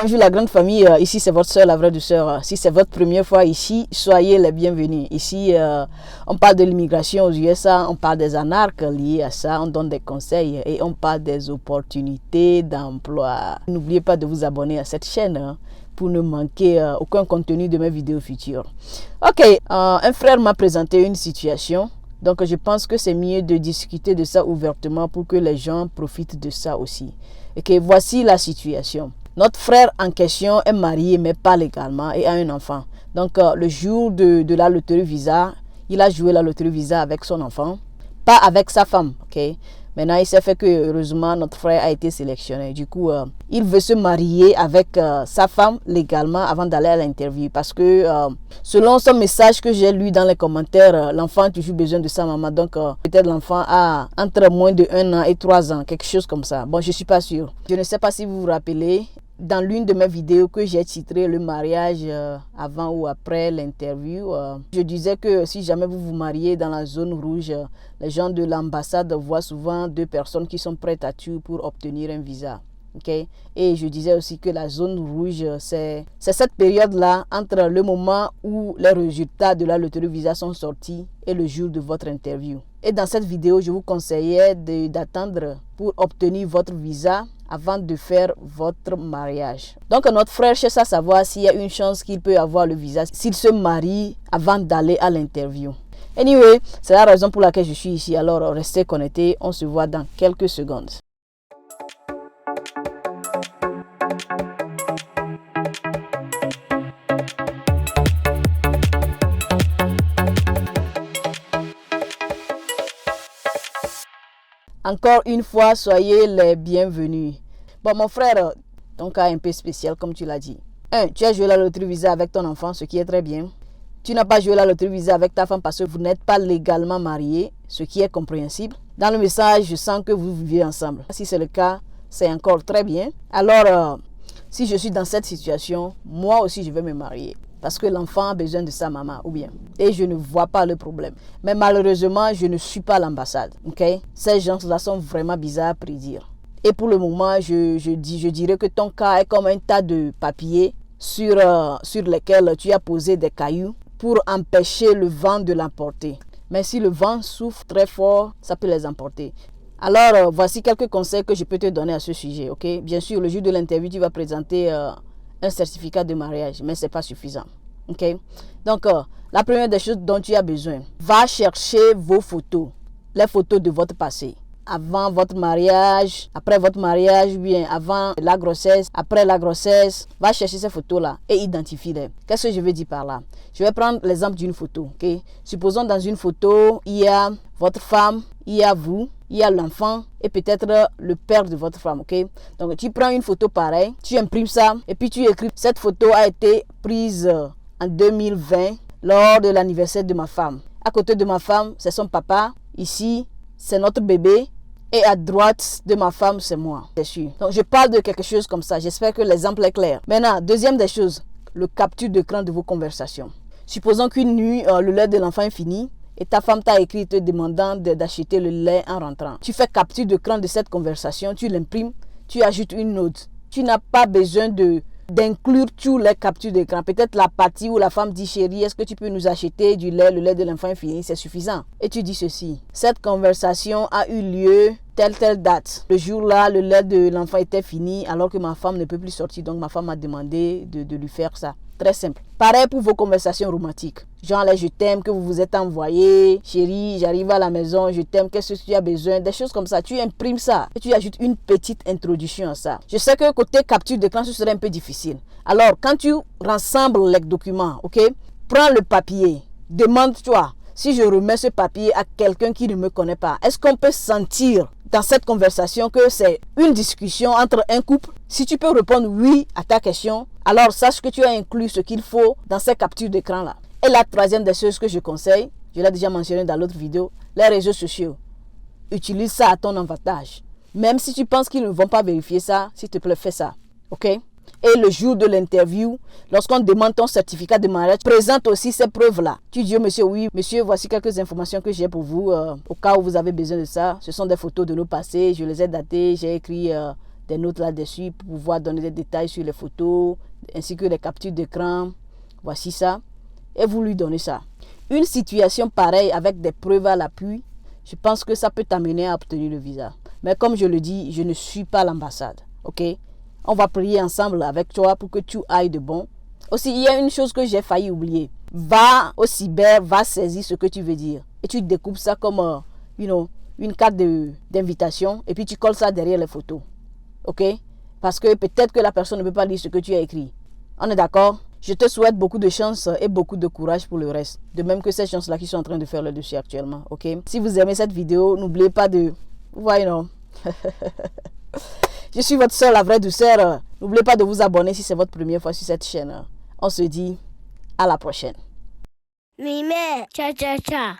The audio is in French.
bonjour la grande famille, ici c'est votre soeur, la vraie douceur. Si c'est votre première fois ici, soyez les bienvenus. Ici, on parle de l'immigration aux USA, on parle des anarques liés à ça, on donne des conseils et on parle des opportunités d'emploi. N'oubliez pas de vous abonner à cette chaîne pour ne manquer aucun contenu de mes vidéos futures. Ok, un frère m'a présenté une situation, donc je pense que c'est mieux de discuter de ça ouvertement pour que les gens profitent de ça aussi. Ok, voici la situation. Notre frère en question est marié mais pas légalement et a un enfant. Donc le jour de la loterie Visa, il a joué la loterie Visa avec son enfant, pas avec sa femme. Ok. Maintenant, il s'est fait que heureusement notre frère a été sélectionné. Du coup, il veut se marier avec sa femme légalement avant d'aller à l'interview. Parce que selon son message que j'ai lu dans les commentaires, l'enfant a toujours besoin de sa maman. Donc peut-être l'enfant a entre moins de 1 an et 3 ans, quelque chose comme ça. Bon, je ne suis pas sûre. Je ne sais pas si vous vous rappelez, dans l'une de mes vidéos que j'ai titré le mariage avant ou après l'interview, je disais que si jamais vous vous mariez dans la zone rouge, les gens de l'ambassade voient souvent 2 personnes qui sont prêtes à tout pour obtenir un visa. Okay? Et je disais aussi que la zone rouge, c'est cette période-là entre le moment où les résultats de la loterie visa sont sortis et le jour de votre interview. Et dans cette vidéo, je vous conseillais d'attendre pour obtenir votre visa avant de faire votre mariage. Donc notre frère cherche à savoir s'il y a une chance qu'il peut avoir le visa s'il se marie avant d'aller à l'interview. Anyway, c'est la raison pour laquelle je suis ici. Alors restez connectés, on se voit dans quelques secondes. Encore une fois, soyez les bienvenus. Bon, mon frère, ton cas est un peu spécial, comme tu l'as dit. Tu as joué la loterie Visa avec ton enfant, ce qui est très bien. Tu n'as pas joué la loterie Visa avec ta femme parce que vous n'êtes pas légalement mariés, ce qui est compréhensible. Dans le message, je sens que vous vivez ensemble. Si c'est le cas, c'est encore très bien. Alors, si je suis dans cette situation, moi aussi, je vais me marier. Parce que l'enfant a besoin de sa maman, ou bien. Et je ne vois pas le problème. Mais malheureusement, je ne suis pas à l'ambassade. Okay? Ces gens-là sont vraiment bizarres à prédire. Et pour le moment, je dirais que ton cas est comme un tas de papiers sur lesquels tu as posé des cailloux pour empêcher le vent de l'emporter. Mais si le vent souffle très fort, ça peut les emporter. Alors, voici quelques conseils que je peux te donner à ce sujet. Okay? Bien sûr, le jour de l'interview, tu vas présenter un certificat de mariage, mais ce n'est pas suffisant. Okay? Donc, la première des choses dont tu as besoin, va chercher vos photos, les photos de votre passé. Avant votre mariage, après votre mariage, bien avant la grossesse, après la grossesse, va chercher ces photos-là et identifie-les. Qu'est-ce que je veux dire par là? Je vais prendre l'exemple d'une photo. Okay? Supposons dans une photo, il y a votre femme, il y a vous, il y a l'enfant et peut-être le père de votre femme. Okay? Donc tu prends une photo pareille, tu imprimes ça et puis tu écris cette photo a été prise en 2020 lors de l'anniversaire de ma femme. À côté de ma femme, c'est son papa. Ici, c'est notre bébé. Et à droite de ma femme, c'est moi. C'est sûr. Donc, je parle de quelque chose comme ça. J'espère que l'exemple est clair. Maintenant, deuxième des choses, le capture d'écran de vos conversations. Supposons qu'une nuit, le lait de l'enfant est fini et ta femme t'a écrit te demandant d'acheter le lait en rentrant. Tu fais capture d'écran de cette conversation, tu l'imprimes, tu ajoutes une note. Tu n'as pas besoin d'inclure tous les captures d'écran. Peut-être la partie où la femme dit chérie, est-ce que tu peux nous acheter du lait? Le lait de l'enfant est fini, c'est suffisant. Et tu dis ceci. Cette conversation a eu lieu telle date. Le jour-là, le lait de l'enfant était fini alors que ma femme ne peut plus sortir. Donc ma femme m'a demandé de lui faire ça. Très simple. Pareil pour vos conversations romantiques. Genre là, je t'aime, que vous vous êtes envoyé. Chérie, j'arrive à la maison, je t'aime, qu'est-ce que tu as besoin? Des choses comme ça. Tu imprimes ça et tu ajoutes une petite introduction à ça. Je sais que côté capture d'écran, ce serait un peu difficile. Alors, quand tu rassembles les documents, ok, prends le papier. Demande-toi, si je remets ce papier à quelqu'un qui ne me connaît pas, est-ce qu'on peut sentir dans cette conversation que c'est une discussion entre un couple? Si tu peux répondre oui à ta question, alors sache que tu as inclus ce qu'il faut dans ces captures d'écran-là. Et la troisième des choses que je conseille, je l'ai déjà mentionné dans l'autre vidéo, les réseaux sociaux. Utilise ça à ton avantage. Même si tu penses qu'ils ne vont pas vérifier ça, s'il te plaît, fais ça. Ok? Et le jour de l'interview, lorsqu'on demande ton certificat de mariage, présente aussi ces preuves-là. Tu dis au monsieur, oui, monsieur, voici quelques informations que j'ai pour vous, au cas où vous avez besoin de ça. Ce sont des photos de nos passés, je les ai datées, j'ai écrit des notes là-dessus pour pouvoir donner des détails sur les photos, ainsi que les captures d'écran. Voici ça. Et vous lui donnez ça. Une situation pareille avec des preuves à l'appui, je pense que ça peut t'amener à obtenir le visa. Mais comme je le dis, je ne suis pas l'ambassade. Ok? On va prier ensemble avec toi pour que tu ailles de bon. Aussi, il y a une chose que j'ai failli oublier. Va au cyber, va saisir ce que tu veux dire. Et tu découpes ça comme, une carte d'invitation. Et puis tu colles ça derrière les photos. Ok? Parce que peut-être que la personne ne peut pas lire ce que tu as écrit. On est d'accord? Je te souhaite beaucoup de chance et beaucoup de courage pour le reste. De même que ces gens-là qui sont en train de faire le dossier actuellement. Ok? Si vous aimez cette vidéo, n'oubliez pas de... Vous voyez, non? Je suis votre soeur, la vraie douceur. N'oubliez pas de vous abonner si c'est votre première fois sur cette chaîne. On se dit à la prochaine. Mime, cha cha cha.